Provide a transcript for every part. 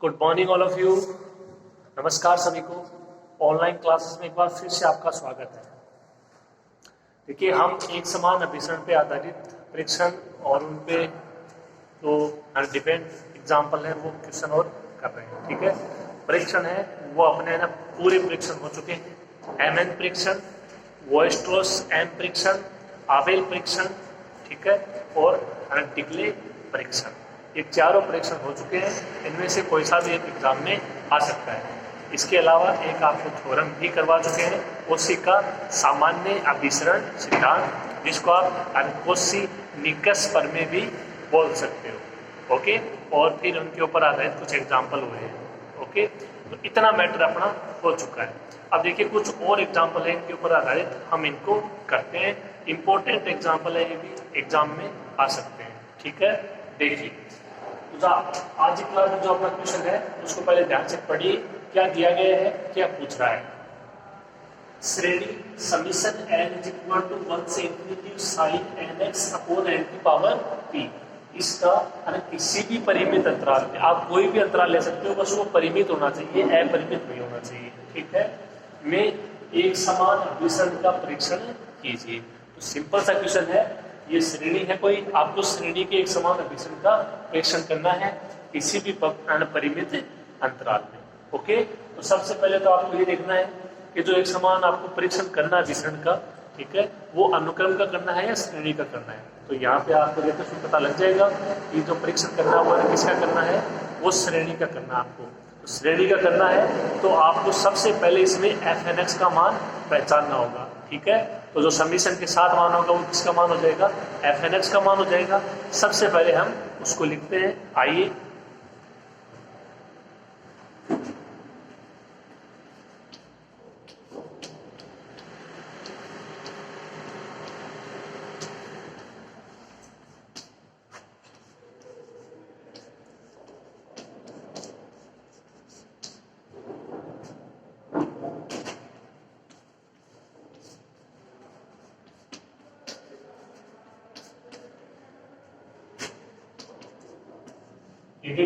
Good morning all of you. नमस्कार सभी को। ऑनलाइन क्लासेस में एक बार फिर से आपका स्वागत है। देखिए, हम एक समान अभिसरण पे आधारित परीक्षण और उन पे जो डिपेंड एग्जाम्पल है वो क्वेश्चन और कर रहे हैं। ठीक है, परीक्षण है वो अपने ना पूरे परीक्षण हो चुके हैं। एमएन परीक्षण, वोयस्ट्रोस एम परीक्षण, आबेल परीक्षण, ठीक है, और डिग्ले परीक्षण, ये चारों परीक्षण हो चुके हैं। इनमें से कोई सा भी एक एग्जाम में आ सकता है। इसके अलावा एक आपको थ्योरम भी करवा चुके हैं, उसी का सामान्य अभिसरण सिद्धांत, जिसको आप अनकोशिनिकस प्रमेय भी बोल सकते हो। ओके, और फिर उनके ऊपर आधारित कुछ एग्जाम्पल हुए हैं। ओके, तो इतना मैटर अपना हो चुका है। अब देखिए, कुछ और एग्जाम्पल है इनके ऊपर आधारित, हम इनको करते हैं। इंपॉर्टेंट एग्जाम्पल है, ये भी एग्जाम में आ सकते हैं। ठीक है, देखिए, तो आज की क्लास में जो अपना क्वेश्चन है उसको पहले ध्यान से पढ़िए। क्या दिया गया है, क्या पूछ रहा है। श्रेणी summation n is equal to 1 से infinity sine nx upon n की पावर p। इसका किसी भी परिमित अंतराल में, आप कोई भी अंतराल ले सकते हो, बस वो परिमित होना चाहिए, अपरिमित नहीं होना चाहिए। ठीक है, में एक समान अभिसरण का परीक्षण कीजिए। तो सिंपल सा क्वेश्चन है, ये श्रेणी है कोई, आपको श्रेणी के एक समान अभिसरण का परीक्षण करना है किसी भी परिमित अंतराल में। ओके, तो सबसे पहले तो आपको ये देखना है कि जो एक समान आपको परीक्षण करना है अभिसरण का, ठीक है, वो अनुक्रम का करना है या श्रेणी का करना है। तो यहाँ पे आपको देखते तो पता लग जाएगा कि जो परीक्षण करना हुआ है किसका करना है, वो श्रेणी का करना है आपको। तो श्रेणी का करना है तो आपको सबसे पहले इसमें fnx का मान पहचानना होगा। ठीक है, तो जो समीशन के साथ मान होगा वो किसका मान हो जाएगा, fnx का मान हो जाएगा। सबसे पहले हम उसको लिखते हैं, आइए।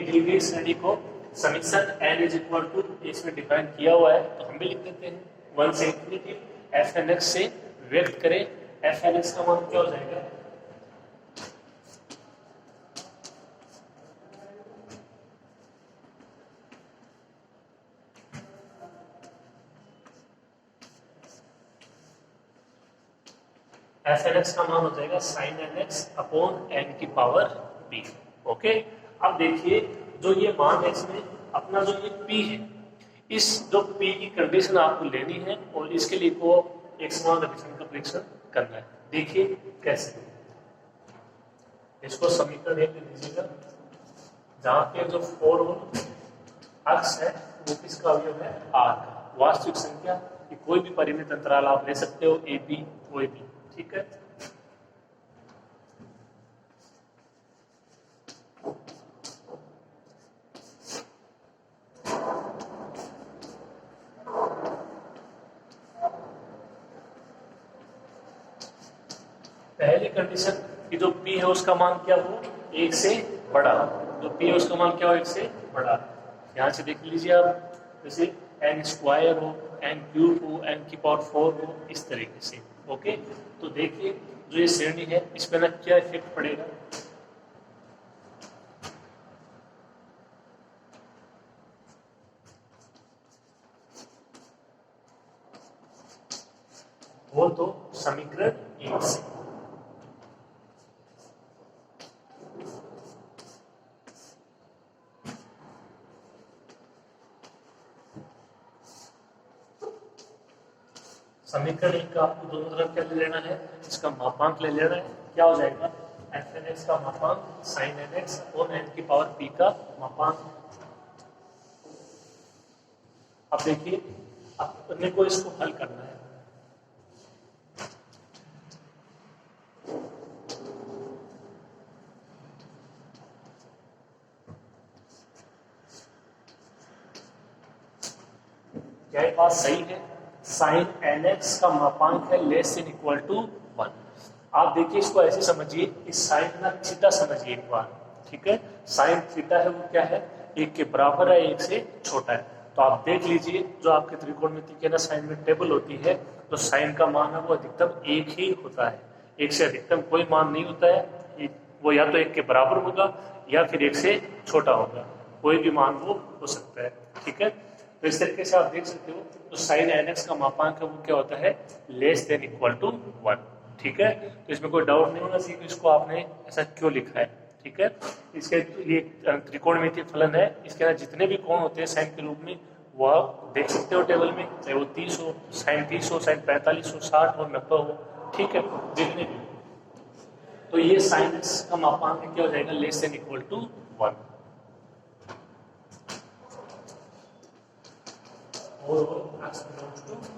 दी गई श्रेणी को summation n is equal to, इसमें डिफाइन किया हुआ है तो हम भी लिख देते हैं 1 से इंफिनिटी fnx से व्यक्त करें। fnx का मान क्या हो जाएगा, fnx का मान हो जाएगा sin nx अपॉन n की पावर b। ओके, अब देखिए, जो ये मान है इसमें अपना जो ये p है, इस जो p की कंडीशन आपको लेनी है और इसके लिए को एक समान अभिसरण का परीक्षण करना है। देखिए कैसे, इसको समीकरण एक लीजिएगा, जहां पे जो 4 अक्ष है वो किसका अवयव है, r का। वास्तविक संख्या कि कोई भी परिमित अंतराल आप ले सकते हो, ए बी कोई भी। ठीक है, पहली कंडीशन कि जो p है उसका मान क्या हो, 1 से बड़ा। जो p है उसका मान क्या हो, 1 से बड़ा। यहाँ से देख लीजिए आप, जैसे n स्क्वायर हो, n क्यूब हो, n की पावर 4 हो, इस तरीके से। ओके, तो देखिए जो ये श्रेणी है इस पर ना क्या इफेक्ट पड़ेगा, वो तो समीकरण 1 से। समीकरण 1 का आपको दोनों तरफ क्या ले लेना है, इसका मापांक ले लेना है। क्या हो जाएगा, fnx का मापांक sin nx और n की पावर p का मापांक। अब देखिए, अपने को इसको हल करना है। क्या ये बात सही है, साइन nx का मापांक है लेस देन इक्वल टू 1। आप देखिए इसको ऐसे समझिए कि साइन ना थीटा समझिए एक बार। ठीक है, साइन थीटा है वो क्या है, एक के बराबर है, एक से छोटा है। तो आप देख लीजिए जो आपके त्रिकोणमिति के ना साइन में टेबल होती है, तो साइन का मान है वो अधिकतम एक ही होता है, एक से अधिकतम कोई मान नहीं होता है। वो या तो एक के बराबर होगा या फिर एक से छोटा होगा, कोई भी मान वो हो सकता है। ठीक है, तो इस तरीके से आप देख सकते हो तो साइन nx का मापांक है वो क्या होता है, लेस देन इक्वल टू 1। ठीक है, तो इसमें कोई डाउट नहीं होना चाहिए कि इसको आपने ऐसा क्यों लिखा है। ठीक है, इसके ये त्रिकोणमितीय फलन है, इसके अंदर जितने भी कोण होते हैं साइन के रूप में वो आप देख सकते हो टेबल में, चाहे वो 30 हो, साइन 30 हो, साइन 45 हो, 60 हो, 90 हो। ठीक है, जितने भी, तो ये साइन एक्स का मापांक क्या हो जाएगा, लेस देन इक्वल टू 1।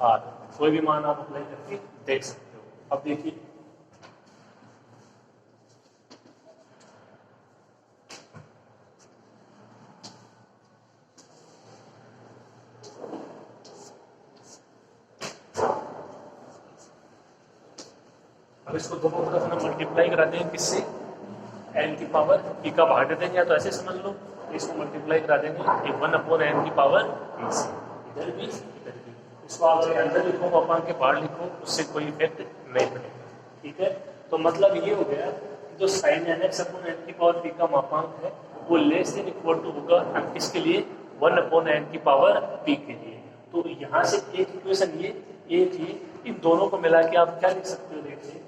और कोई भी मान आप अप्लाई करके देख सकते हो। अब देखिए अब इसको दोनों तरफ ना मल्टीप्लाई करा देंगे, किससे, n की पावर p का भाग दे देंगे, या तो ऐसे समझ लो इसको मल्टीप्लाई करा देंगे 1/n की पावर p से, इधर भी इधर भी। इसको आप अंदर लिखो, अपांक के बाहर लिखो, उससे कोई इफेक्ट नहीं पड़ेगा। ठीक है, तो मतलब ये हो गया कि जो साइन nx/n की पावर p का मापांक है वो लेस देन इक्वल टू होगा किसके लिए, 1/n की पावर p के लिए। तो यहाँ से एक इक्वेशन ये, एक ये, इन दोनों को मिला के आप क्या लिख सकते हो, देखिए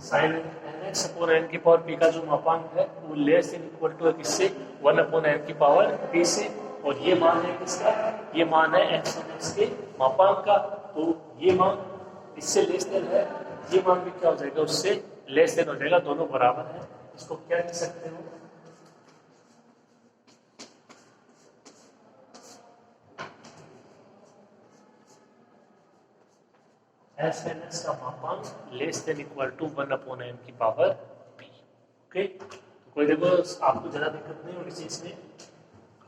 साइन nx/n की पावर p का जो मापांक है वो लेस देन इक्वल टू है किससे, 1/n की पावर p से। और ये मान है किसका, ये मान है x के मापांक का। तो ये मान इससे लेस देन है, ये मान भी क्या हो जाएगा, उससे लेस देन हो जाएगा, दोनों बराबर है। इसको क्या लिख सकते हो, fnx का मापांक less than equal to 1/n की पावर p। ओके, तो कोई देखो आपको ज्यादा दिक्कत नहीं होगी चीज में।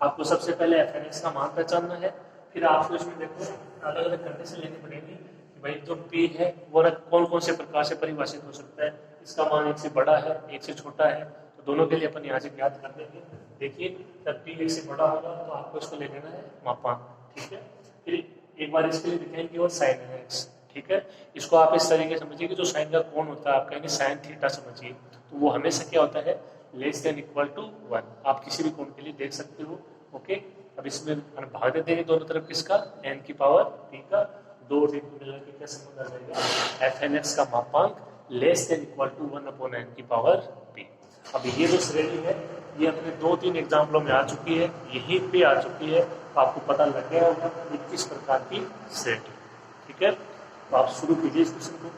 आपको सबसे पहले fnx का मान पहचानना है, फिर आपको इसमें देखो अलग अलग कंडीशन लेनी पड़ेगी कि भाई जो p है वो कौन कौन से प्रकार से परिभाषित हो सकता है। इसका मान एक से बड़ा है, एक से छोटा है, तो दोनों के लिए अपन यहाँ से ज्ञात कर देंगे। देखिए जब p एक से बड़ा होगा तो आपको इसको ले लेना है मापांक। ठीक है, फिर एक बार इसके लिए दिखाएंगे और साइन nx। ठीक है, इसको आप इस तरीके से समझिए कि जो साइन का कोण होता है आप कहेंगे साइन थीटा समझिए, तो वो हमेशा क्या होता है, लेस देन इक्वल टू 1। आप किसी भी कोण के लिए देख सकते हो। ओके, अब इसमें भाग दे देंगे दोनों तरफ किसका, n की पावर p का, दो को मिला के क्या समझ आ जाएगा, fnx का मापांक less than equal to 1/n की पावर p। अब ये जो श्रेणी है ये अपने 2-3 एग्जाम्पलों में आ चुकी है, यहीं पे आ चुकी है, तो आपको पता लग गया होगा कि किस प्रकार की श्रेणी। ठीक है, तो आप शुरू कीजिए इस क्वेश्चन को।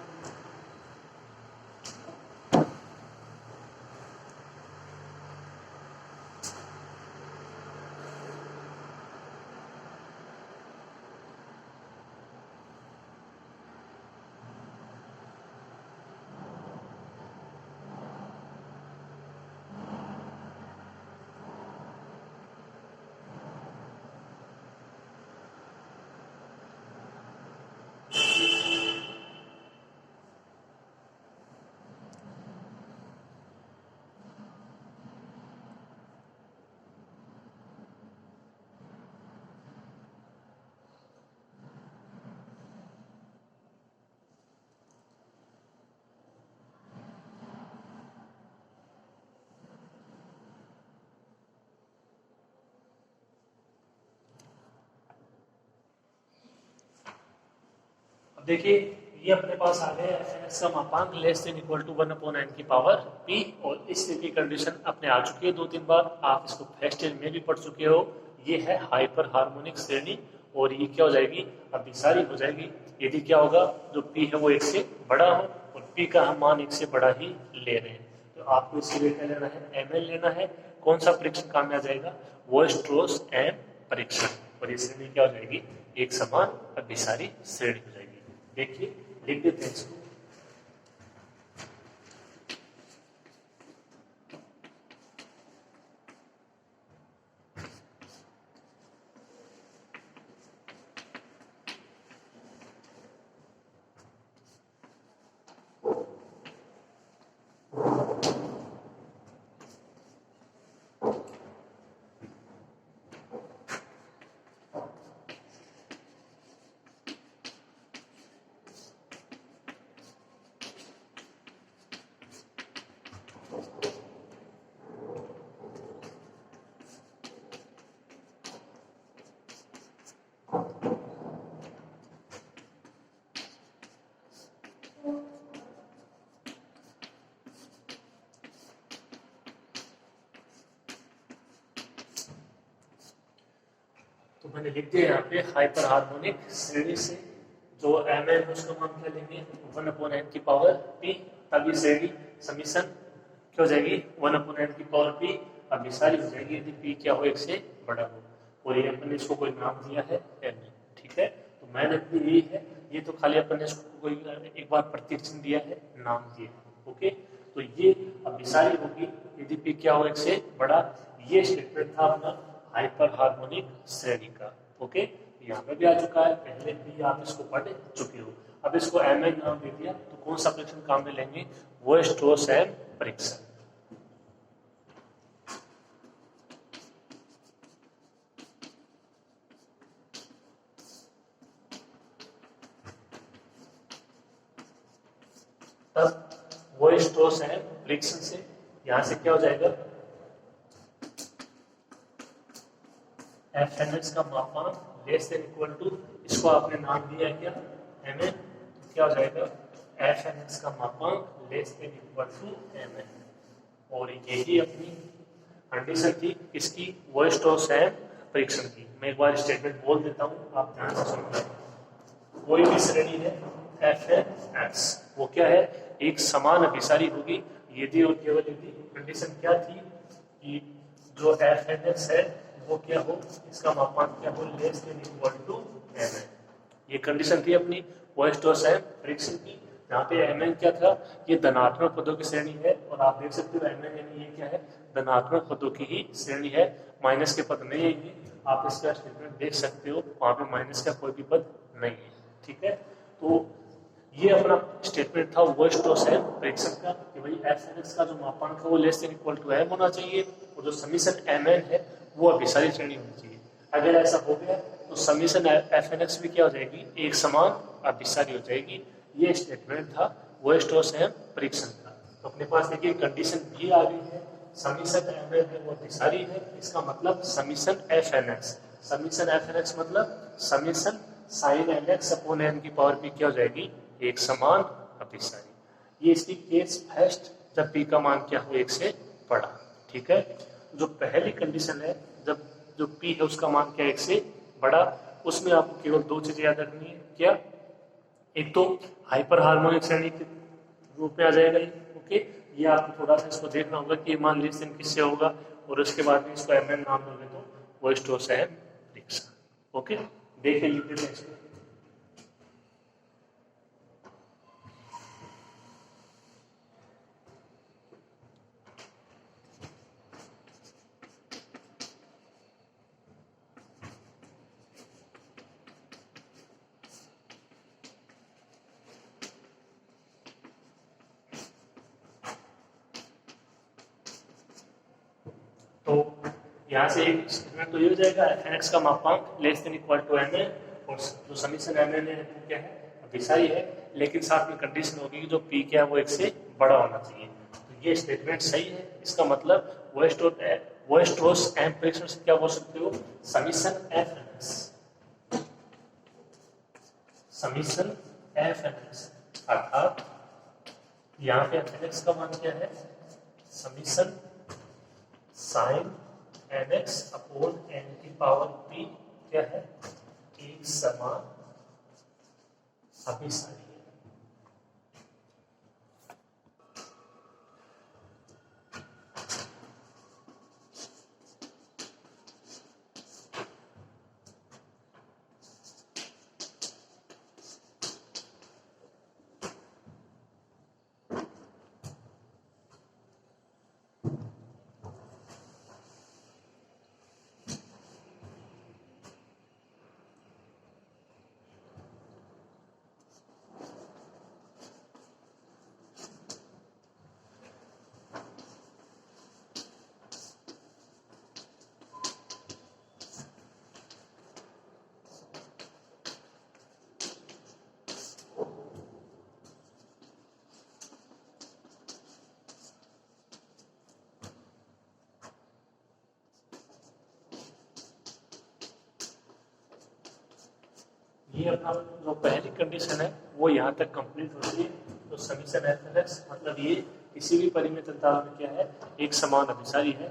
देखिए ये अपने पास आ गया fnx का मापांक less than equal to 1/n की पावर p, और इस तरह की कंडीशन अपने आ चुकी है 2-3 बार, आप इसको फर्स्ट ईयर में भी पढ़ चुके हो। ये है हाइपर हार्मोनिक श्रेणी, और ये क्या हो जाएगी, अभिसारी हो जाएगी यदि क्या होगा, जो p है वो एक से बड़ा हो, और p का हम मान एक से बड़ा ही ले रहे हैं। तो आपको इसके लिए क्या लेना है, ml लेना है, कौन सा परीक्षण काम में आ जाएगा? Weierstrass-Am परीक्षण। और ये श्रेणी क्या हो जाएगी? एक समान अभिसारी श्रेणी हो जाएगी। देखिए लिख देते हैं इसको। तो मैंने लिख दिया यहाँ पे हाइपर हार्मोनिक श्रेणी से जो एम एन उसका मान क्या लेंगे? 1/n की पावर p। तब ये श्रेणी समीशन क्या हो जाएगी? 1/n की पावर p अभिसारी हो जाएगी यदि p क्या हो? एक से बड़ा हो। और ये अपन ने इसको कोई नाम दिया है m। ठीक है, तो मैंने अपनी यही है, ये तो खाली अपन ने इसको कोई एक बार प्रतीक चिन्ह दिया है, नाम दिया है। ओके, तो ये अभिसारी होगी यदि p क्या हो? एक से बड़ा। ये स्टेटमेंट था अपना हाइपर हार्मोनिक श्रेणी का। ओके, यहाँ पे भी आ चुका है, पहले भी आप इसको पढ़ चुके हो। अब इसको एम एन नाम दे दिया, तो कौन सा परीक्षण काम में लेंगे? Weierstrass-Am परीक्षण। तब Weierstrass-Am परीक्षण से यहां से क्या हो जाएगा? FNX का मापांक लेस देन इक्वल टू, इसको आपने नाम दिया है क्या? Mn। क्या हो जाएगा? FNX का मापांक less than equal to Mn। और यही अपनी कंडीशन थी किसकी? Weierstrass-Am परीक्षण की। मैं एक बार स्टेटमेंट बोल देता हूँ, आप ध्यान से सुनिए। कोई भी श्रेणी है FNX, वो क्या है? एक समान अभिसारी होगी यदि और केवल यदि कंडीशन क्या थी कि जो FNX है वो क्या हो? इसका मापांक क्या हो? Less than equal to Mn। ये कंडीशन थी अपनी Weierstrass-Am परीक्षण की। यहाँ पे Mn क्या था? ये धनात्मक पदों की श्रेणी है, और आप देख सकते हो Mn यानी ये क्या है? धनात्मक पदों की ही श्रेणी है, माइनस के पद नहीं है। आप इसका स्टेटमेंट देख सकते हो, वहां पे माइनस का कोई भी पद नहीं है। ठीक है, तो ये अपना स्टेटमेंट था Weierstrass-Am परीक्षण का कि भाई FNX का जो मापांक है वो less than equal to M होना चाहिए, और जो समीशन Mn है वो अभिसारी श्रेणी होनी चाहिए। अगर ऐसा हो गया तो समीशन FNX भी क्या हो जाएगी? एक समान अभिसारी हो जाएगी। ये स्टेटमेंट था Weierstrass-Am परीक्षण का। तो अपने पास देखिए कंडीशन भी आ गई है, समीशन Mn है वो अभिसारी है, इसका मतलब समीशन FNX। समीशन FNX मतलब summation sine nx upon n की पावर p क्या हो जाएगी? एक समान अभिसारी। ये इसकी केस फर्स्ट, जब p का मान क्या हो? एक से बड़ा। ठीक है, जो पहली कंडीशन है जब जो p है उसका मान क्या? एक से बड़ा, उसमें आपको केवल दो चीजें याद रखनी है। क्या? एक तो हाइपर हार्मोनिक श्रेणी के रूप में आ जाएगा ये। ओके, ये आपको थोड़ा सा इसको देखना होगा कि मान लेस देन किससे होगा, और उसके बाद में इसको Mn नाम दोगे तो Weierstrass-Am परीक्षण। ओके, देखिए लिख देते हैं इसको। तो यहाँ से एक स्टेटमेंट तो ये हो जाएगा, FNX का मापांक less than equal to Mn, और जो समीशन Mn है वो क्या है? अभिसारी है, लेकिन साथ में कंडीशन होगी कि जो p क्या है वो एक से बड़ा होना चाहिए। तो ये स्टेटमेंट सही है। इसका मतलब Weierstrass-Am परीक्षण से क्या बोल सकते हो? समीशन FNX, समीशन FNX, अर्थात यहाँ पे FNX का मान क्या है? Summation sine nx upon n की पावर p क्या है? एक समान अभिसारी है। ये अपना जो पहली कंडीशन है वो यहाँ तक कंप्लीट होती है। तो समीशन एफ मतलब ये किसी भी परिमित अंतराल में क्या है, एक समान अभिसारी है,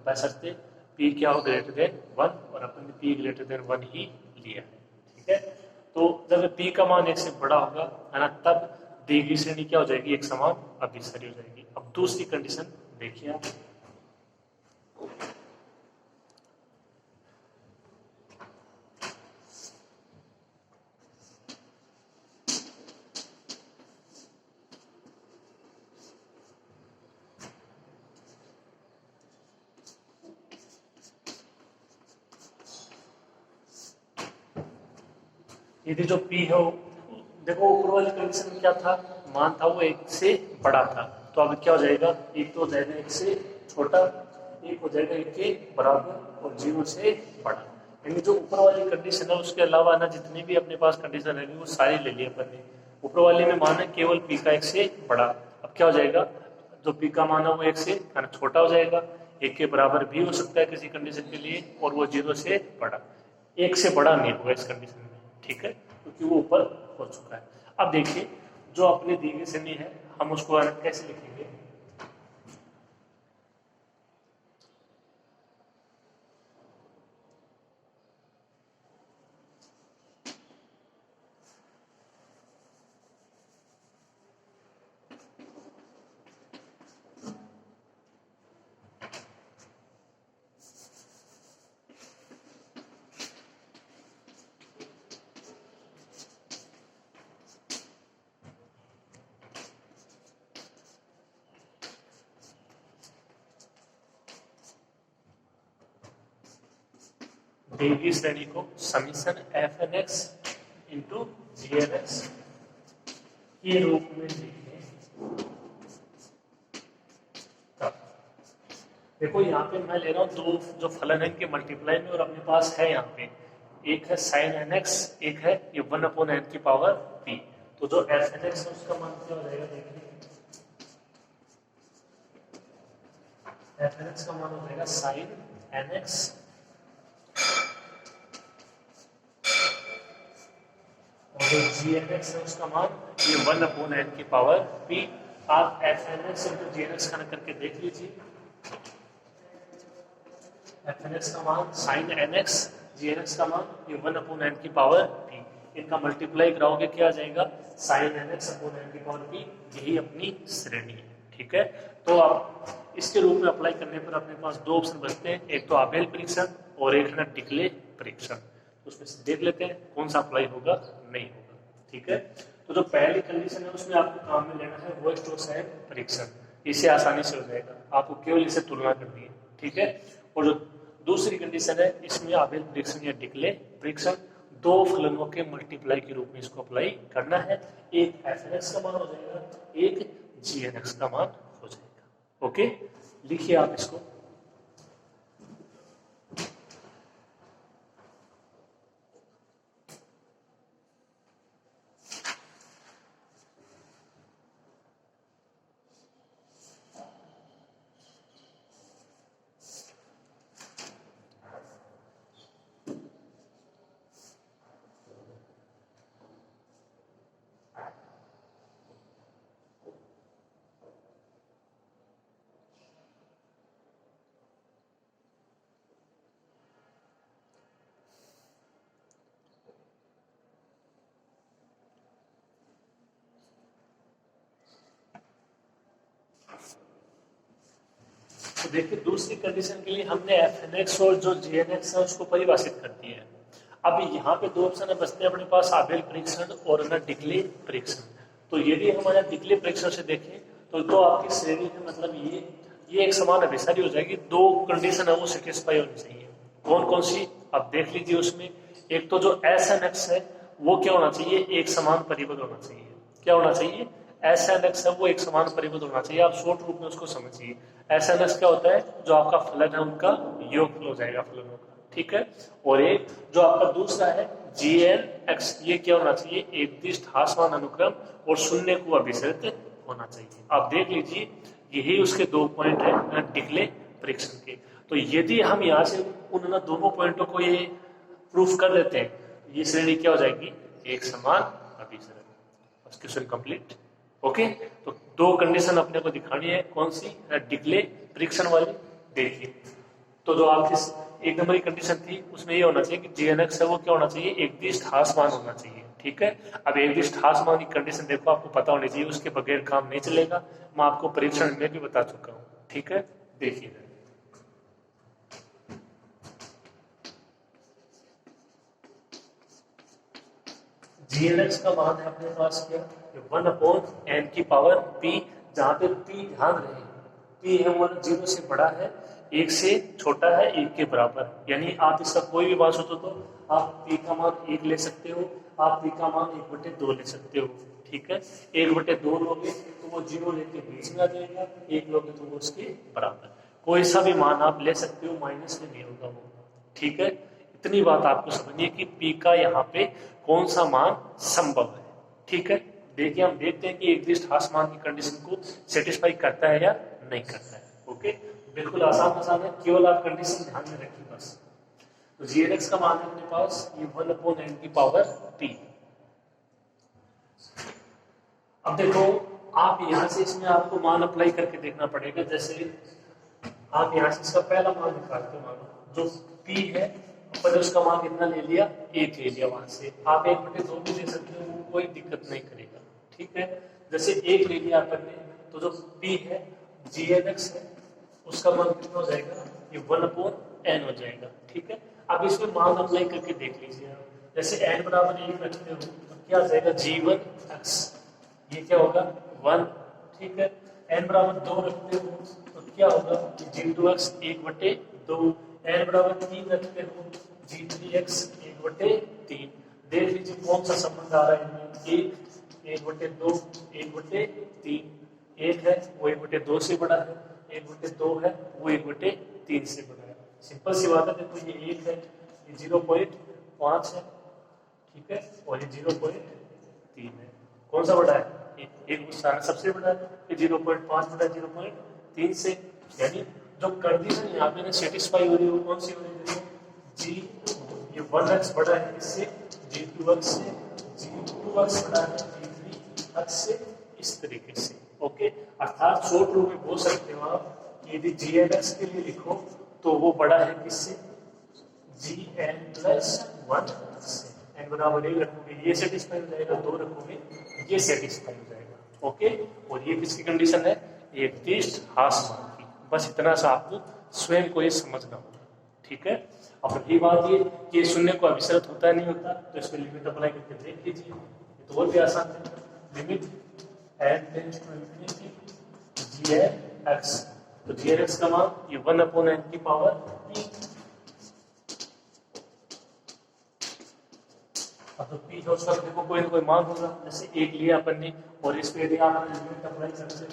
बशर्ते पी क्या हो ग्रेटर देन 1, और अपन ने पी ग्रेटर देन 1 ही लिया है। ठीक है, तो जब पी का मान 1 से बड़ा होगा है ना, तब दी गई श्रेणी क्या हो जाएगी, एक समान अभिसारी हो जाएगी। अब दूसरी कंडीशन देखिए आप, यदि जो P है वो, देखो ऊपर वाली कंडीशन में क्या था, मान था वो 1 से बड़ा था, तो अब क्या हो जाएगा, एक तो हो जाएगा 1 से छोटा, एक हो जाएगा 1 के बराबर और 0 से बड़ा। यानी जो ऊपर वाली कंडीशन है उसके अलावा ना जितनी भी अपने पास कंडीशन रहेगी वो सारी ले ली अपन ने। ऊपर वाले में मान है केवल P का 1 से बड़ा, अब क्या हो जाएगा, जो P का मान है वो 1 से छोटा हो जाएगा, 1 के बराबर भी हो सकता है किसी कंडीशन के लिए, और वो 0 से बड़ा, 1 से बड़ा नहीं होगा इस कंडीशन में। ठीक है, क्योंकि वो ऊपर हो चुका है। अब देखिए जो अपनी दी गई श्रेणी है हम उसको कैसे लिखेंगे, दी गई श्रेणी को summation f n x into g n x के रूप में लिखें। देखो यहाँ पे मैं ले रहा हूँ दो जो फलन है इनके मल्टीप्लाई में, और अपने पास है यहाँ पे एक है साइन एन एक्स, एक है ये 1/n की पावर p। तो जो एफ एन एक्स है उसका मान क्या हो जाएगा, देखिए एफ एन एक्स का मान हो जाएगा साइन एन एक्स और जो जी एन एक्स है उसका मान ये 1/n की पावर p। आप F n x into g n x का करके देख लीजिए, एफ एन एक्स का मान sine n x, g n x का मान ये 1/n की पावर p, इनका मल्टीप्लाई कराओगे क्या आ जाएगा, sine n x upon n की पावर p, यही अपनी श्रेणी है। ठीक है, तो आप इसके रूप में अप्लाई करने पर अपने पास दो ऑप्शन बचते हैं, एक तो आबेल परीक्षण और एक है डिक्ले परीक्षण। उसमें से देख लेते हैं कौन सा अप्लाई होगा नहीं होगा। ठीक है, तो जो पहली कंडीशन है उसमें आपको काम में लेना है वो स्टोक्स परीक्षण, इसे आसानी से हो जाएगा, आपको केवल इसे तुलना करनी है। ठीक है, और जो दूसरी कंडीशन है इसमें आबेल परीक्षण या डिक्ले परीक्षण, दो फलनों के मल्टीप्लाई के रूप में इसको अप्लाई करना है, एक एफ एन एक्स का मान हो जाएगा, एक जी एन एक्स का मान हो जाएगा। ओके, लिखिए आप इसको, तो देखिए दूसरी कंडीशन के लिए हमने एफ एन एक्स और जो जी एन एक्स है उसको परिभाषित कर दिया है। अब यहाँ पे दो ऑप्शन बचते हैं अपने पास, आबेल परीक्षण और ना डिक्ले परीक्षण। तो यदि हमारा डिक्ले परीक्षण से देखें तो जो आपकी श्रेणी है मतलब ये एक समान अभिसारी हो जाएगी, दो कंडीशन है वो सेटिस्फाई होनी चाहिए। कौन कौन सी आप देख लीजिए, उसमें एक तो जो एस एन एक्स है वो क्या होना चाहिए, एक समान परिबद्ध होना चाहिए। क्या होना चाहिए, एस एन एक्स है वो एक समान परिबद्ध होना चाहिए। आप शॉर्ट रूप में उसको समझिए, एस एन एक्स क्या होता है, जो आपका फलन है उनका योगफल हो जाएगा फलनों का। ठीक है, और एक जो आपका दूसरा है जी एन एक्स, ये क्या होना चाहिए, एक दिष्ट हासमान अनुक्रम और शून्य को अभिसरित होना चाहिए। आप देख लीजिए यही उसके दो पॉइंट है डिक्ले परीक्षण के। तो यदि हम यहाँ से उन दोनों पॉइंटों को ये प्रूफ कर देते हैं, ये श्रेणी क्या हो जाएगी, एक समान अभिसरण। First question complete. ओके, तो दो कंडीशन अपने को दिखानी है, कौन सी? डिक्ले परीक्षण वाली। देखिए, तो जो आपकी एक नंबर की कंडीशन थी उसमें ये होना चाहिए कि जीएनएक्स है वो क्या होना चाहिए? एक दिष्ट हासमान होना चाहिए। ठीक है, अब एक दिष्ट हासमान की कंडीशन देखो आपको पता होनी चाहिए, उसके बगैर काम नहीं चलेगा। मैं आपको परीक्षण में भी बता चुका हूँ। ठीक है, देखिए जीएनएक्स का मान है अपने पास क्या? 1/n की पावर p, जहां पे p ध्यान रहे p है वो 0 से बड़ा है, 1 से छोटा है, 1 के बराबर। यानी आप इसका कोई भी मान सोचो तो आप p का मान 1 ले सकते हो, आप p का मान 1/2 ले सकते हो। ठीक है, 1/2 लोगे तो वो 0 लेके बीच में आ जाएगा, 1 लोगे तो वो उसके बराबर। कोई सा भी मान आप ले सकते हो, माइनस में नहीं होगा वो। ठीक है, इतनी बात आपको समझनी है कि पी का यहाँ पे कौन सा मान संभव है। ठीक है, देखिए हम देखते हैं कि एक दिष्ट हासमान की कंडीशन को सेटिस्फाई करता है या नहीं करता है। ओके, बिल्कुल आसान है, केवल आप कंडीशन ध्यान में रखिए बस। तो जीएनएक्स का मान है अपने पास ये 1/n की पावर p। अब देखो, आप यहां से इसमें आपको मान अप्लाई करके देखना पड़ेगा। जैसे आप यहाँ से इसका पहला मान निकालते हो, मानो जो p है अपन उसका मान कितना ले लिया? 1 ले लिया। वहां से आप 1/2 भी ले सकते हो, कोई दिक्कत नहीं करेगा। ठीक है, जैसे 1 ले लिया अपन ने, तो जो p है जीएनएक्स है उसका मान कितना हो जाएगा? ये 1/n हो जाएगा। ठीक है, अब इसमें मान अप्लाई करके देख लीजिए आप। जैसे n बराबर 1 रखते हो तो क्या आ जाएगा? g1x, ये क्या होगा? 1। ठीक है, n बराबर 2 रखते हो तो क्या होगा? g2x 1/2। n बराबर 3 रखते हो g3x 1/3। देख लीजिए कौन सा संबंध आ रहा है इनमें? 1/2 1/3। 1 है वो 1/2 से बड़ा है, 1/2 है वो 1/3 से बड़ा है। सिंपल सी बात है। देखो ये 1 है, ये 0.5 है। ठीक है, और ये 0.3 है। कौन सा बड़ा है? एक सबसे बड़ा है, ये 0.5 बड़ा 0.3 से। यानी जो कंडीशन यहाँ पे सेटिस्फाई हो रही है वो कौन सी हो रही है? जी, ये 1x बड़ा है इससे, g2x से, g2x बड़ा है g3x से, इस तरीके से। ओके, अर्थात शॉर्ट रूप में बोल सकते हो आप कि यदि जीएनएक्स के लिए लिखो तो वो बड़ा है किससे? gn+1 से। n बराबर 1 रखोगे ये सेटिस्फाई हो जाएगा, 2 रखोगे ये सेटिस्फाई हो जाएगा। ओके, और ये किसकी कंडीशन है? एक दिष्ट हासमान की। बस इतना सा आपको स्वयं को ये समझना होगा। ठीक है, अब रही बात ये कि शून्य को अभिसरित होता है नहीं होता, तो इसमें लिमिट अप्लाई करके देख लीजिए, ये तो और भी आसान है। Limit n tends to infinity gn(x), तो gn(x) का मान ये 1/n की पावर p। अब तो p है उसका देखो कोई ना कोई मान होगा, जैसे 1 लिया अपन ने, और इस पे यदि आप लिमिट अप्लाई करते हो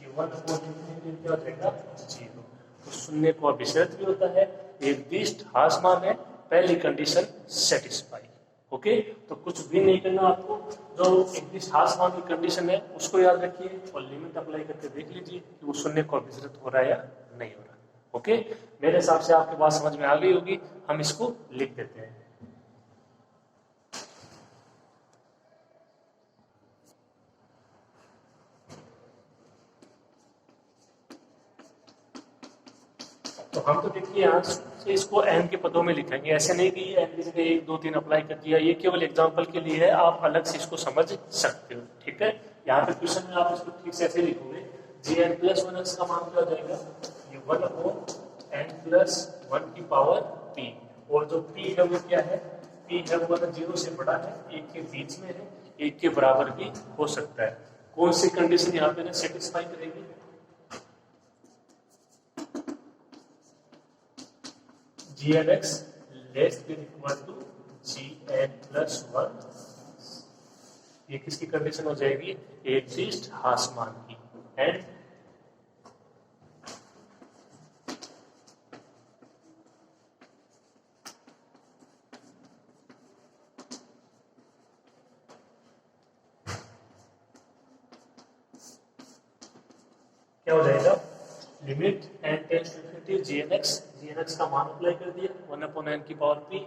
ये 1/∞ क्या हो जाएगा? 0। तो शून्य को अभिसरित भी होता है, एक दिष्ट हासमान है, पहली कंडीशन सेटिस्फाई। ओके, तो कुछ भी नहीं करना आपको, जो एक दिष्ट हासमान की कंडीशन है उसको याद रखिए और लिमिट अप्लाई करके देख लीजिए कि वो शून्य को अभिसरित हो रहा है या नहीं हो रहा। ओके, मेरे हिसाब से आपके बात समझ में आ गई होगी, हम इसको लिख देते हैं। तो हम तो देखिए यहाँ से इसको n के पदों में लिखेंगे, ऐसे नहीं कि n की जगह 1 2 3 अप्लाई कर दिया, ये केवल एग्जांपल के लिए है, आप अलग से इसको समझ सकते हो। ठीक है, यहाँ पे क्वेश्चन में आप इसको ठीक से ऐसे लिखोगे, gn+1x का मान क्या हो जाएगा? ये 1/n+1 की पावर p, और जो p है वो क्या है? p है वो 0 से बड़ा है, 1 के बीच में है, 1 के बराबर भी हो सकता है। कौन सी कंडीशन यहाँ पे सेटिस्फाई करेगी? gn(x) less than equal to gn+1। ये किसकी कंडीशन हो जाएगी? एक दिष्ट हासमान की। एंड क्या हो जाएगा? Limit n tends to infinity gn(x), gn(x) का मान अप्लाई कर दिया 1/n की पावर p,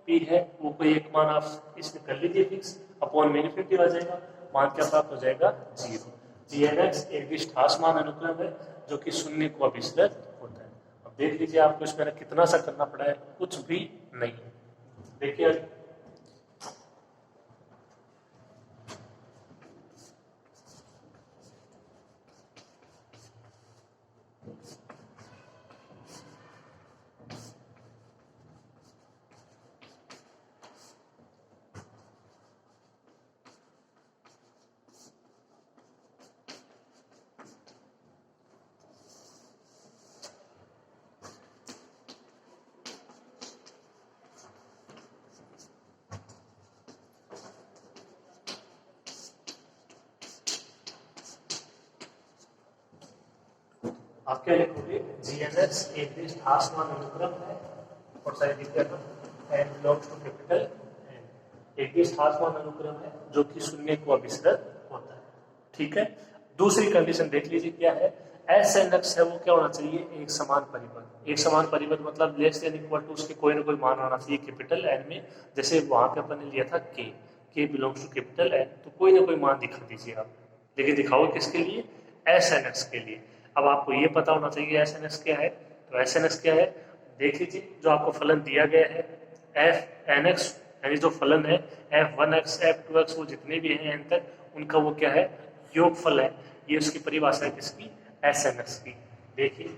पी है वो कोई एक मान आप इसमें कर लीजिए फिक्स, अपॉन में इनफिनिटी आ जाएगा, मान क्या प्राप्त हो जाएगा 0। GNX एक विस्थासमान अनुक्रम है जो कि शून्य को अभिसरित होता है। अब देख लीजिए आपको इसमें कितना सा करना पड़ा है, कुछ भी नहीं। देखिए आप क्या लिखोगे, GNX एक विस्थासमान अनुक्रम है और साइड लिखिएगा n belongs to capital N, एक विस्थासमान अनुक्रम है जो कि शून्य को अभिसरित होता है। ठीक है, दूसरी कंडीशन देख लीजिए क्या है, SNX है वो क्या होना चाहिए, एक समान परिबद्ध। एक समान परिबद्ध मतलब लेस देन इक्वल टू उसके कोई ना कोई मान होना चाहिए कैपिटल N में। जैसे वहां पे अपन ने लिया था K belongs to capital N, तो कोई ना कोई मान दिखा दीजिए आप, लेकिन दिखाओ किसके लिए, SNX के लिए। अब आपको ये पता होना चाहिए SNX क्या है, तो SNX क्या है देख लीजिए, जो आपको फलन दिया गया है FNX, यानी जो फलन है F1x F2x वो जितने भी हैं n तक, उनका वो क्या है, योगफल है। ये उसकी परिभाषा है किसकी, SNX की। देखिए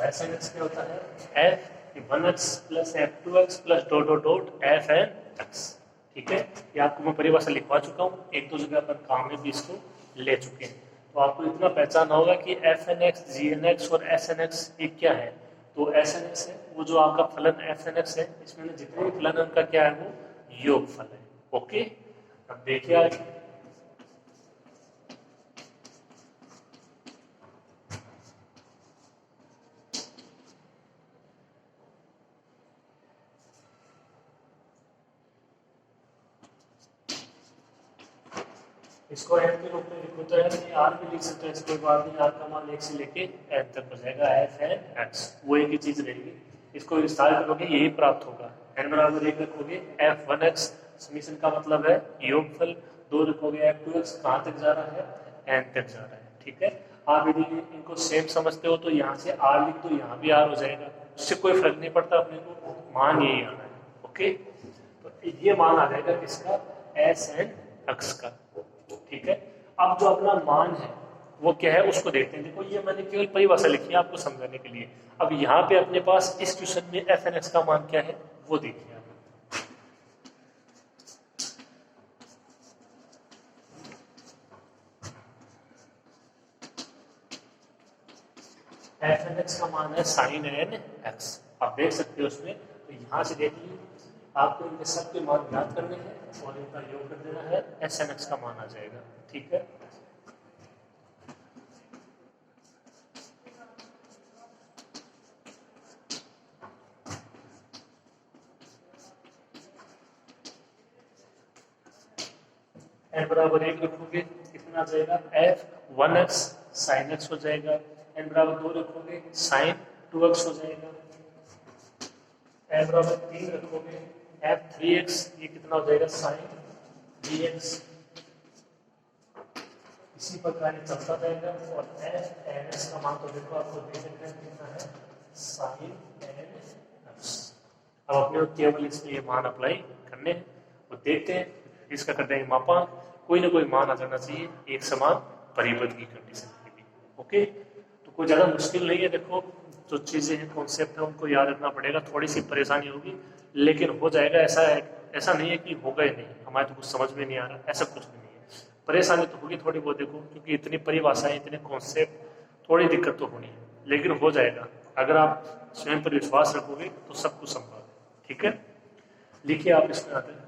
SNX क्या होता है, F1x plus F2x plus dot dot dot FNX। ठीक है, ये आपको मैं परिभाषा लिखवा चुका हूँ, एक दो जगह अपन काम में भी इसको ले चुके हैं। तो आपको इतना पहचाना होगा कि FNX, GNX और SNX ये क्या है। तो SNX है वो जो आपका फलन FNX है, इसमें जितने भी फलन है उनका क्या है, वो योगफल है। ओके, अब देखिए आगे इसको n के रूप में लिखो तो r भी लिख सकते हैं, इसको कोई बात नहीं, r का मान 1 से लेके n तक हो जाएगा FNX, वो एक ही चीज रहेगी। इसको विस्तार करोगे यही प्राप्त होगा, n बराबर 1 रखोगे F1x समीशन का मतलब है योगफल, 2 रखोगे F2x कहाँ तक जा रहा है, n तक जा रहा है। ठीक है, आप यदि इनको सेम समझते हो तो यहाँ से r लिख दो, यहाँ भी r हो जाएगा, उससे कोई फर्क नहीं पड़ता, अपने को मान यही आना है। ओके, तो ये मान आ जाएगा किसका, SNX का। ठीक है, अब जो अपना मान है वो क्या है उसको देखते हैं। देखो ये मैंने केवल परिभाषा लिखी है आपको समझाने के लिए। अब यहाँ पे अपने पास इस क्वेश्चन में FNX का मान क्या है वो देखिए आप। FNX का मान है sin nx, आप देख सकते हो उसमें। तो यहाँ से देखिए आपको इनके सबके मान ज्ञात करने हैं और इनका योग कर देना है, SNX का मान आ जाएगा। ठीक है, n बराबर 1 रखोगे कितना आ जाएगा, F1x sin x हो जाएगा, n बराबर 2 रखोगे sin 2x हो जाएगा, n बराबर 3 रखोगे F3x ये कितना हो जाएगा sin 3x। इसी प्रकार ये चलता रहेगा और FNX का मान तो देखो आपको दे सकते हैं कितना है, sin nx। अब अपने को केवल इसमें ये मान अप्लाई करने हैं, वो देखते हैं, इसका कर देंगे मापांक, कोई ना कोई मान आ जाना चाहिए एक समान परिबद्ध की कंडीशन के लिए। ओके, तो कोई ज़्यादा मुश्किल नहीं है। देखो जो चीज़ें हैं, कॉन्सेप्ट है, उनको याद रखना पड़ेगा, थोड़ी सी परेशानी होगी लेकिन हो जाएगा। ऐसा नहीं है कि होगा ही नहीं, हमारे तो कुछ समझ में नहीं आ रहा, ऐसा कुछ भी नहीं है। परेशानी तो होगी थोड़ी बहुत, देखो क्योंकि इतनी परिभाषाएं, इतने कॉन्सेप्ट, थोड़ी दिक्कत तो होनी है, लेकिन हो जाएगा अगर आप स्वयं पर विश्वास रखोगे तो सब कुछ संभव है। ठीक है, लिखिए आप इसमें आते हैं।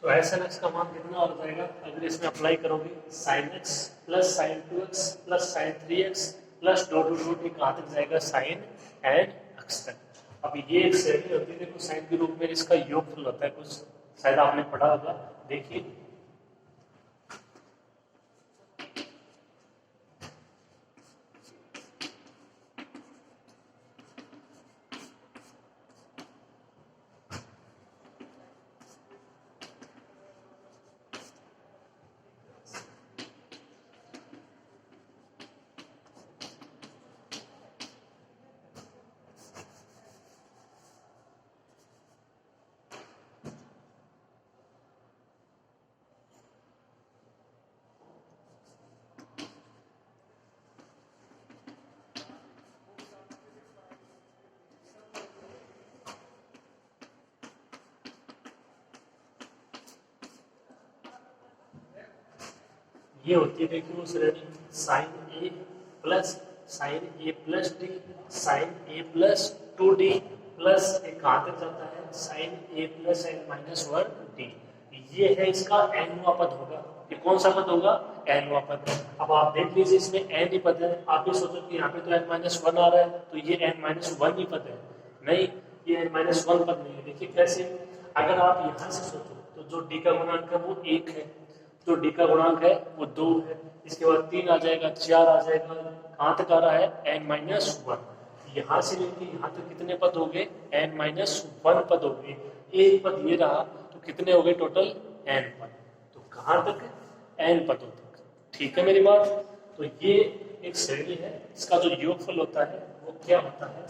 तो एस एन एक्स का मान कितना हो जाएगा अगर इसमें अप्लाई करोगे, sine x plus sign 2x plus sign 3x plus dot to dot कहाँ तक जाएगा, साइन एन एक्स तक। अब ये एक श्रेणी होती है, देखो साइन के रूप में इसका योगफल होता है, कुछ शायद आपने पढ़ा होगा, देखिए ये होती है, देखिए वो श्रेणी sign a plus D sign a plus 2d plus एक कहाँ तक जाता है, sine a plus n minus 1d। ये है इसका एनवा पद होगा। ये कौन सा पद होगा, एनवा पद। अब आप देख लीजिए इसमें एन ही पद है, आप भी सोचो कि यहाँ पे तो एन माइनस 1 आ रहा है, तो ये एन माइनस 1 ही पद है। नहीं, ये एन माइनस 1 पद नहीं है। देखिए कैसे, अगर आप यहाँ से सोचो तो जो डी का गुणांक है वो 1 है, जो डी का गुणांक है वो 2 है, इसके बाद 3 आ जाएगा, 4 आ जाएगा, कहाँ तक आ रहा है, एन माइनस 1। यहाँ से लेके यहाँ तक कितने पद हो गए, एन माइनस 1 पद हो गए। एक पद ये रहा, तो कितने हो गए टोटल, एन पद। तो कहाँ तक, एन पदों तक। ठीक है मेरी बात। तो ये एक श्रेणी है, इसका जो योगफल होता है वो क्या होता है,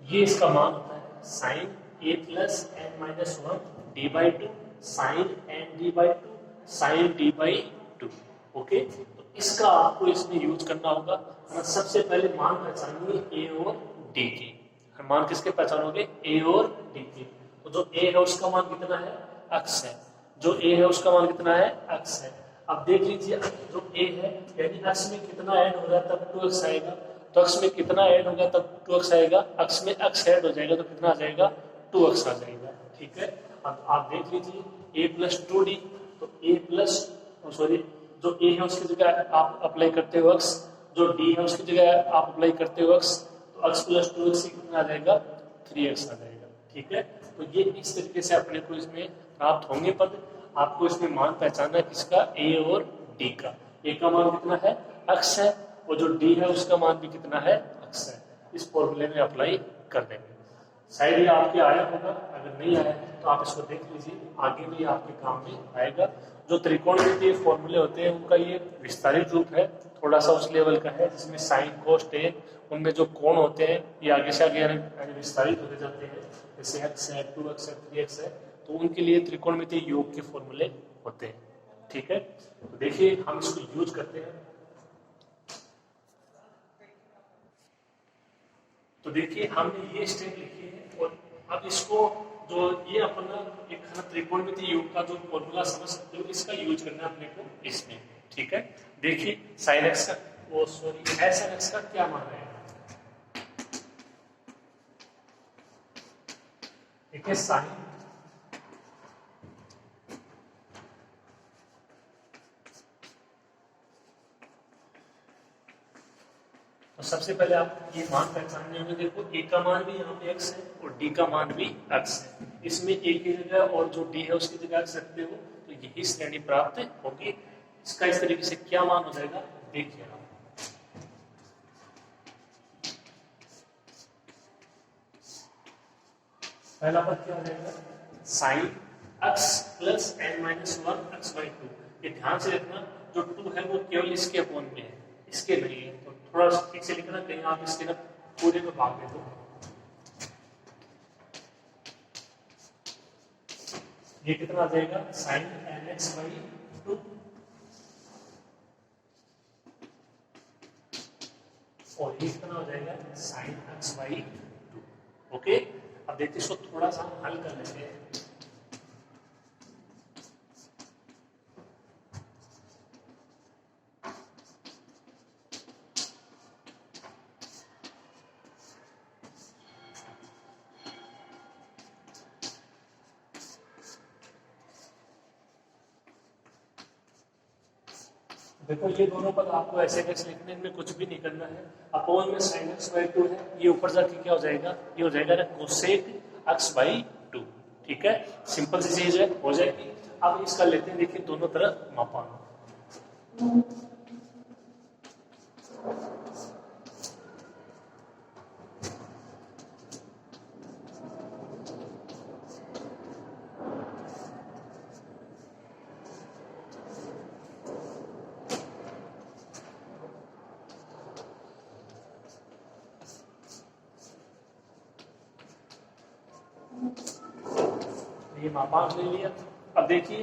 ये इसका मान होता है sine a plus n minus 1 d by 2 sine n d by 2 sine d by 2। Okay, तो इसका आपको इसमें यूज करना होगा। सबसे पहले मान पहचानिए ए और डी के। मान किसके पहचानोगे, ए और डी के। तो जो ए है उसका मान कितना है, x है। जो ए है उसका मान कितना है, x है। अब देख लीजिए जो ए है यानी x में कितना ऐड हो रहा है तब 2x आएगा, तो x में कितना ऐड होगा तब 2x आएगा, x में x ऐड हो जाएगा तो कितना आ जाएगा, 2x आ जाएगा। ठीक है, अब आप देख लीजिए a प्लस 2d, तो a प्लस सॉरी जो a है उसकी जगह आप अप्लाई करते हो x, जो d है उसकी जगह आप अप्लाई करते हो x, तो x प्लस 2x कितना आ जाएगा, 3x आ जाएगा। ठीक है, तो ये इस तरीके से अपने को इसमें प्राप्त होंगे पद। आपको इसमें मान पहचानना है किसका, a और d का। a का मान कितना है, x है, और जो d है उसका मान भी कितना है, x है। इस फॉर्मूले में अप्लाई कर देंगे। शायद ये आपके आया होगा, अगर नहीं आया तो आप इसको देख लीजिए, आगे भी आपके काम में आएगा। जो त्रिकोणमितीय फॉर्मूले होते हैं उनका ये विस्तारित रूप है, थोड़ा सा उस लेवल का है जिसमें साइन कोस टेन, उनमें जो कोण होते हैं ये आगे से आगे विस्तारित होते जाते हैं, जैसे x है, 2x है, 3x है, तो उनके लिए त्रिकोणमितीय योग के फॉर्मूले होते हैं। ठीक है, तो देखिए हम इसको यूज करते हैं। तो देखिए हमने ये स्टेप लिखी है, और अब इसको जो ये अपना एक त्रिकोणमितीय योग का जो फॉर्मूला समझ सकते हो, इसका यूज करना है अपने को इसमें। ठीक है, देखिए साइन एक्स का वो सॉरी एस एन एक्स का क्या मान है, ठीक है, साइन तो सबसे पहले आप ये मान पहचानने होंगे। देखो ए का मान भी यहाँ पे x है और डी का मान भी x है, इसमें ए की जगह और जो डी है उसकी जगह रख सकते हो, तो यही श्रेणी प्राप्त होगी। इसका इस तरीके से क्या मान हो जाएगा, देखिए आप पहला पद क्या हो जाएगा, sine x plus n minus 1 x by 2। ये ध्यान से रखना, जो 2 है वो केवल इसके अपोन में है, इसके नहीं है, तो थोड़ा ठीक से लिखना, कहीं आप इसके ना पूरे में भाग दे दो। ये कितना आ जाएगा, साइन एन एक्स बाई 2 और ये कितना कितना हो जाएगा sine x by to. Okay, अब देखते इसको थोड़ा सा हल कर लेते हैं। देखो ये दोनों पद आपको ऐसे कैसे लिखने में कुछ भी नहीं करना है। अपोन में साइन एक्स बाई टू है, ये ऊपर जाके क्या हो जाएगा, ये हो जाएगा ना कोसेक एक्स बाई टू। ठीक है, सिंपल सी चीज है, हो जाएगी। अब इसका लेते हैं, देखिए दोनों तरफ मापांक। ये मापांक ले लिया। अब देखिए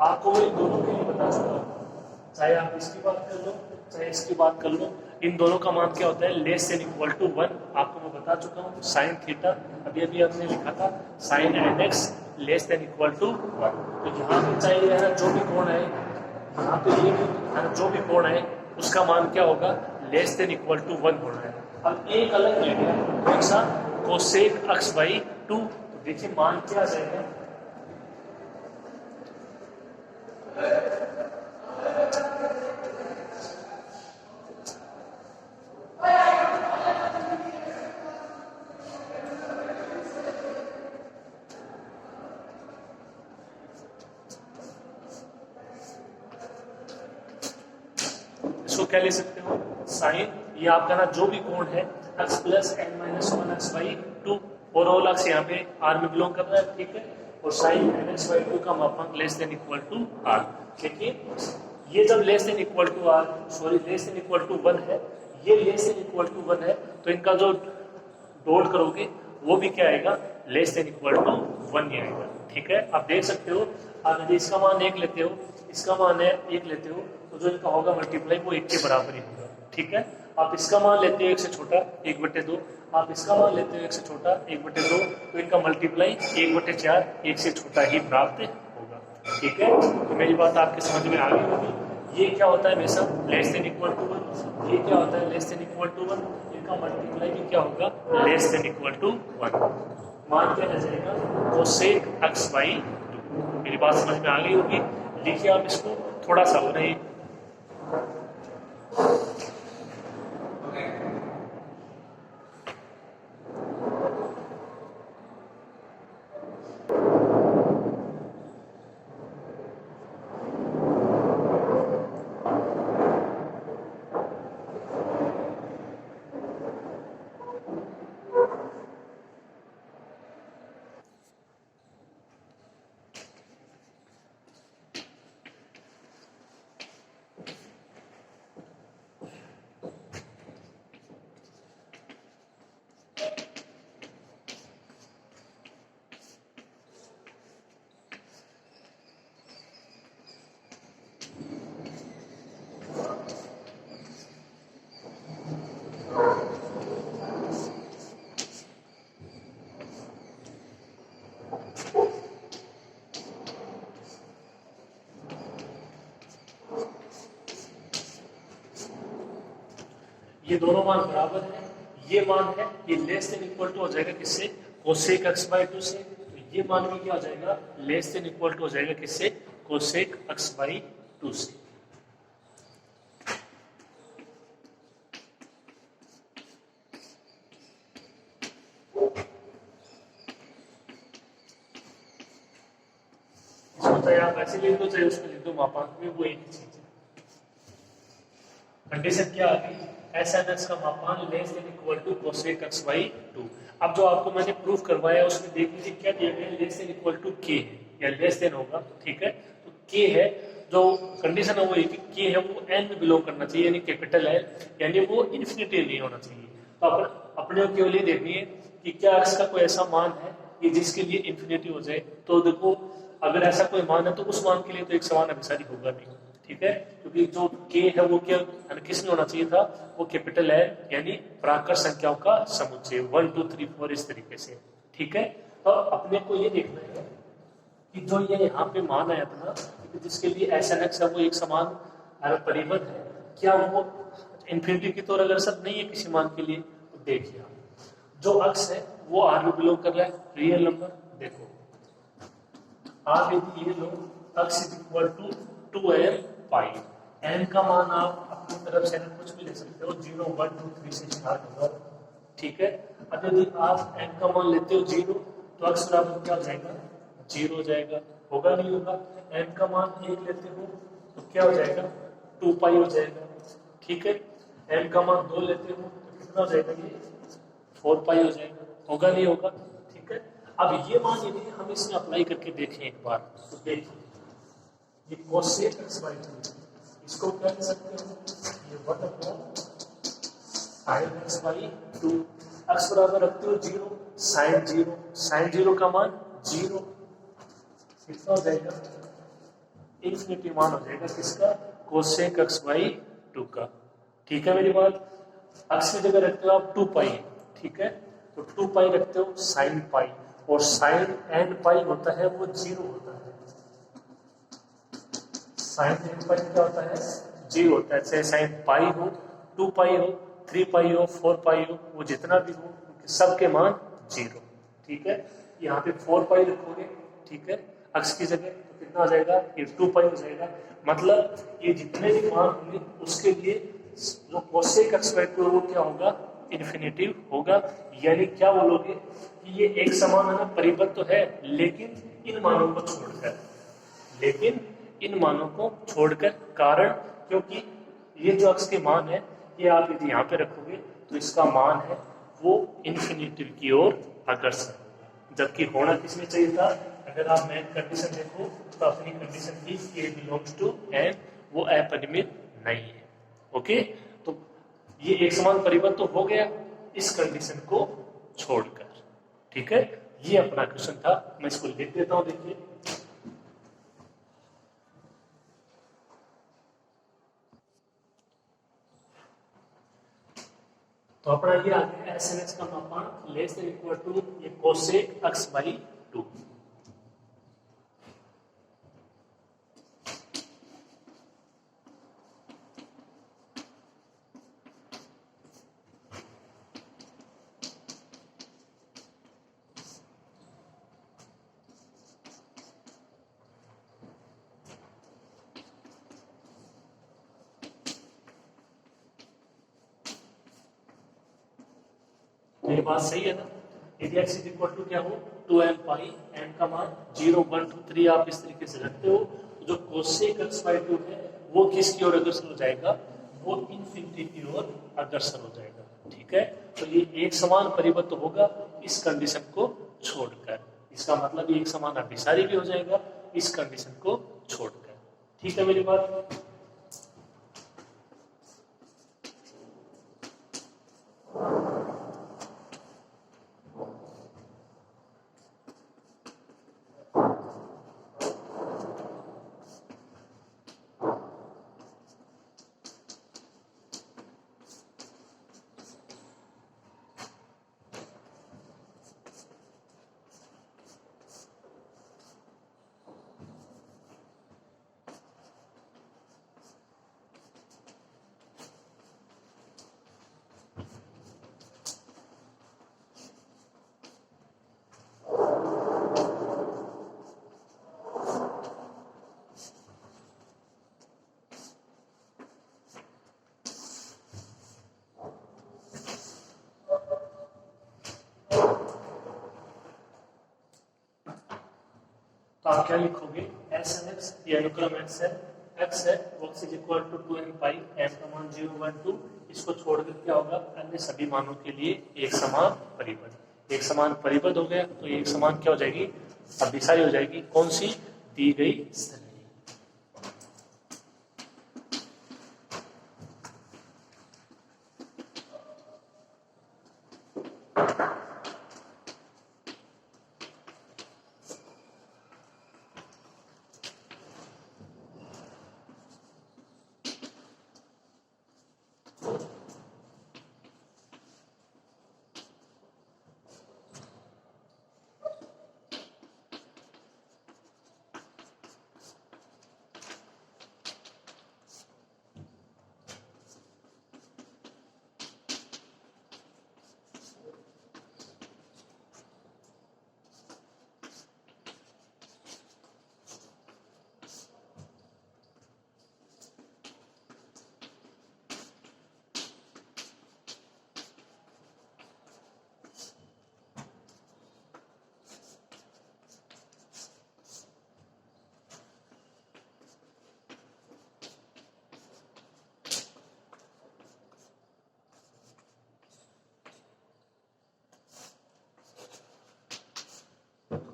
आपको इन दोनों के लिए बता चुका, चाहे आप इसकी बात कर लो चाहे इसकी बात कर लो, इन दोनों का मान क्या होता है, लेस देन इक्वल टू 1। आपको मैं बता चुका हूँ साइन थीटा, अभी अभी हमने लिखा था sine n x less than equal to 1। तो यहाँ पे चाहिए है ना जो भी कोण है, यहाँ पे ये भी जो भी कोण है उसका मान क्या होगा, लेस देन इक्वल टू 1 होना है। अब एक अलग ले लिया, कौन सा, कोसेक एक्स बाई टू। तो देखिए मान क्या आ जाएगा, इसको क्या ले सकते हो, साइन, ये आपका ना जो भी कोण है x plus n minus one x by two, और ऑल एक्स यहाँ पे आर में बिलोंग कर रहा है। ठीक है, और sine n x by two का मापांक less than equal to R. देखिए ये जब less than equal to R, sorry less than equal to 1 है, ये लेस देन इक्वल टू 1 है, तो इनका जो डॉट करोगे वो भी क्या आएगा, लेस देन इक्वल टू 1 ही आएगा। ठीक है, आप देख सकते हो, आप यदि इसका मान 1 लेते हो, इसका मान है 1 लेते हो, तो जो इनका होगा मल्टीप्लाई वो 1 के बराबर ही होगा। ठीक है, आप इसका मान लेते हो 1 से छोटा 1/2, आप इसका मान लेते हो 1 से छोटा 1/2, तो इनका मल्टीप्लाई 1/4 1 से छोटा ही प्राप्त होगा। ठीक है, तो मेरी बात आपके समझ में आ गई होगी। ये क्या होता है हमेशा लेस देन इक्वल टू 1, ये क्या होता है लेस देन इक्वल टू 1, इनका मल्टीप्लाई भी क्या होगा, लेस देन इक्वल टू 1। मान क्या रह जाएगा, कोसेक एक्स बाई टू। मेरी बात समझ में आ गई होगी। लिखिए आप इसको, थोड़ा सा हो रही ये दोनों मान बराबर है, ये मान है, ये लेस देन इक्वल टू हो जाएगा किससे, कोसेक एक्स बाई टू से। तो ये मान भी क्या हो जाएगा, लेस देन इक्वल टू हो जाएगा किससे, कोसेक एक्स बाई टू से। इसको चाहे आप ऐसे लिख दो चाहे उसमें लिख दो, मापांक में वो एक ही चीज है। कंडीशन क्या आ गई, एस एन एक्स का मापांक less than equal to cosec x by two. अब जो आपको मैंने प्रूफ करवाया उसमें देख लीजिए क्या दिया गया, लेस देन इक्वल टू के है, या लेस देन होगा। ठीक है, तो के है, जो कंडीशन है वो एक के है वो एन में बिलोंग करना चाहिए, यानी कैपिटल है, यानी वो इन्फिनिटी नहीं होना चाहिए। तो अपन अपने केवल ये देखिए कि क्या एक्स का कोई ऐसा मान है कि जिसके लिए इन्फिनिटी हो जाए। तो देखो अगर ऐसा कोई मान है तो उस मान के लिए तो एक समान अभिसारी होगा नहीं। ठीक है, क्योंकि जो के है वो क्या किस में होना चाहिए था, वो कैपिटल है, यानी प्राकृत संख्याओं का समुच्चय 1 2 3 4 इस तरीके से। ठीक है, तो अपने को ये देखना है कि जो ये यहाँ पे मान है अपना, जिसके लिए एस एन एक्स है वो एक समान परिबद्ध है, क्या वो इन्फिनिटी की तरह अगर सब नहीं है किसी मान के लिए, तो देखिए जो अक्स है वो आर में बिलोंग कर रहा है, रियल नंबर। देखो आप यदि ये लो अक्स is equal to 2n pi, n का मान आप अपनी तरफ से कुछ भी ले सकते हो, 0 1 2 3 से स्टार्ट होगा। ठीक है, अब यदि आप n का मान लेते हो 0, तो अक्स बराबर क्या हो जाएगा, 0 हो जाएगा, होगा नहीं होगा। n का मान 1 लेते हो तो क्या हो जाएगा, 2 पाई हो जाएगा। ठीक है, n का मान 2 लेते हो तो कितना हो जाएगा, ये 4 पाई हो जाएगा, होगा नहीं होगा। ठीक है, अब ये मान यदि हम इसमें अप्लाई करके देखें एक बार, तो देखिए ये कोसेक x बाई 2, इसको क्या कह सकते हो, ये 1 upon sine x by 2, x बराबर रखते हो 0, साइन 0 का मान 0, कितना हो जाएगा, इन्फिनिटी मान हो जाएगा किसका, कोसेक x बाई 2 का। ठीक है मेरी बात, x की जगह रखते हो आप 2 पाई, ठीक है, तो 2 पाई रखते हो साइन पाई, और साइन एंड पाई होता है वो 0 होता है, साइन एंड पाई क्या होता है, 0 होता है, चाहे साइन पाई हो, 2 पाई हो, 3 पाई हो, 4 पाई हो, वो जितना भी हो सबके मान 0। ठीक है, यहाँ पे 4 पाई रखोगे, ठीक है, अक्स की जगह, तो कितना हो जाएगा, ये 2 पाई हो जाएगा। मतलब ये जितने भी मान होंगे उसके लिए जो कोसेक एक्स बाई 2 वो क्या होगा, इन्फिनिटिव होगा। यानी क्या बोलोगे कि ये एक समान है ना, परिबद्ध तो है, लेकिन इन मानों को छोड़कर, लेकिन इन मानों को छोड़कर, कारण क्योंकि ये जो अक्स के मान है ये आप यदि यहाँ पे रखोगे तो इसका मान है वो इन्फिनिटिव की ओर अग्रसर होगा, जबकि होना किसमें चाहिए था, अगर आप मैथ कंडीशन देखो तो अपनी कंडीशन थी के बिलोंग्स टू एन, वो अपरिमित नहीं है। ओके, तो ये एक समान परिबद्ध तो हो गया इस कंडीशन को छोड़कर। ठीक है, ये अपना क्वेश्चन था, मैं इसको लिख देता हूं, देखिए तो अपना ये आ गया एस एन एक्स का मापांक लेस देन इक्वल टू ये कोसेक एक्स बाई 2। तो ये बात सही है ना, यदि x इज इक्वल टू क्या हो 2m पाई, n का मान 0 1 2 3 आप इस तरीके से रखते हो, तो जो कोसेक x बाई 2 है वो किसकी ओर अग्रसर हो जाएगा, वो इन्फिनिटी की ओर अग्रसर हो जाएगा। ठीक है, तो ये एक समान परिबद्ध होगा इस कंडीशन को छोड़कर, इसका मतलब ये एक समान अभिसारी भी हो जाएगा इस कंडीशन को छोड़कर। ठीक है मेरी बात, तो आप क्या लिखोगे, एस एन एक्स ये अनुक्रम एक्स है, एक्स है वो x is equal to 2n pi, m का मान 0 1 2, इसको छोड़कर क्या होगा, अन्य सभी मानों के लिए एक समान परिबद्ध, एक समान परिबद्ध हो गया, तो एक समान क्या हो जाएगी, अभिसारी हो जाएगी, कौन सी, दी गई स्थिति।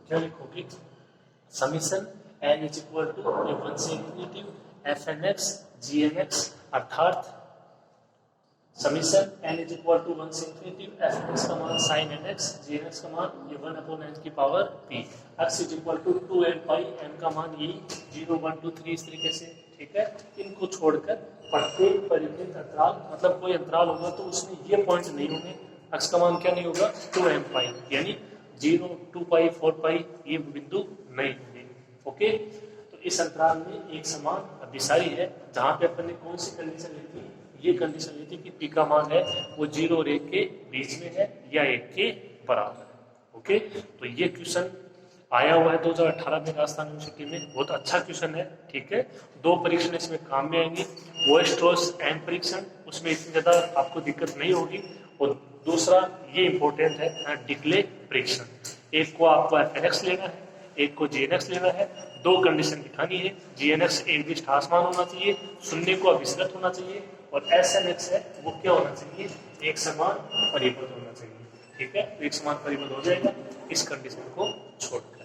क्या लिखोगे, summation n is equal to ये 1 से infinity f n x g n x, अर्थात summation n is equal to 1 से इंफिनिटी एफ एन एक्स का मान sine n x, g n x का मान ये 1 अपॉन n की power p, x is equal to 2n pi n का मान ये 0 1 2 3 इस तरीके से, ठीक है। इनको छोड़कर प्रत्येक परिमित अंतराल, मतलब कोई अंतराल होगा तो उसमें ये पॉइंट नहीं होंगे, x का मान क्या नहीं होगा 2m पाई, यानी 0 2 पाई 4 पाई ये बिंदु नहीं होंगे, ओके। तो इस अंतराल में एक समान अभिसारी है, जहां पे अपन ने कौन सी कंडीशन ली थी, ये कंडीशन ली थी कि p का मान है वो 0 और 1 के बीच में है या 1 के बराबर है, ओके। तो ये क्वेश्चन आया हुआ है 2018 में राजस्थान यूनिवर्सिटी में, बहुत अच्छा क्वेश्चन है, ठीक है। 2 परीक्षण इसमें काम में आएंगे, वोयस्ट्रॉस एंड परीक्षण, उसमें इतनी ज्यादा आपको दिक्कत नहीं होगी, और दूसरा ये इंपॉर्टेंट है डिक्ले परीक्षण, एक को आपको एफ लेना है, एक को जीएनएक्स लेना है, 2 कंडीशन दिखानी है, जीएनएक्स एक दिष्ट आसमान होना चाहिए, शून्य को अभिसृत होना चाहिए, और एसएनएक्स है वो क्या होना चाहिए, एक समान परिबद्ध होना चाहिए, ठीक है। तो एक समान परिबद्ध हो जाएगा इस कंडीशन को छोड़कर।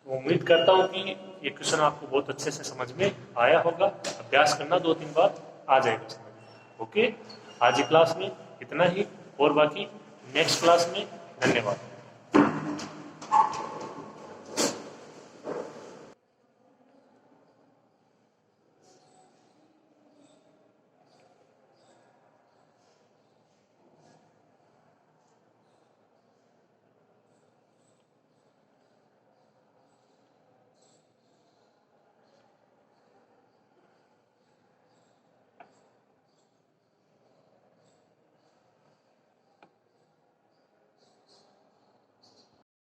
तो उम्मीद करता हूँ कि ये क्वेश्चन आपको बहुत अच्छे से समझ में आया होगा, अभ्यास करना 2-3 बार आ जाएगा समझ में, ओके। आज की क्लास में इतना ही, और बाकी नेक्स्ट क्लास में। धन्यवाद।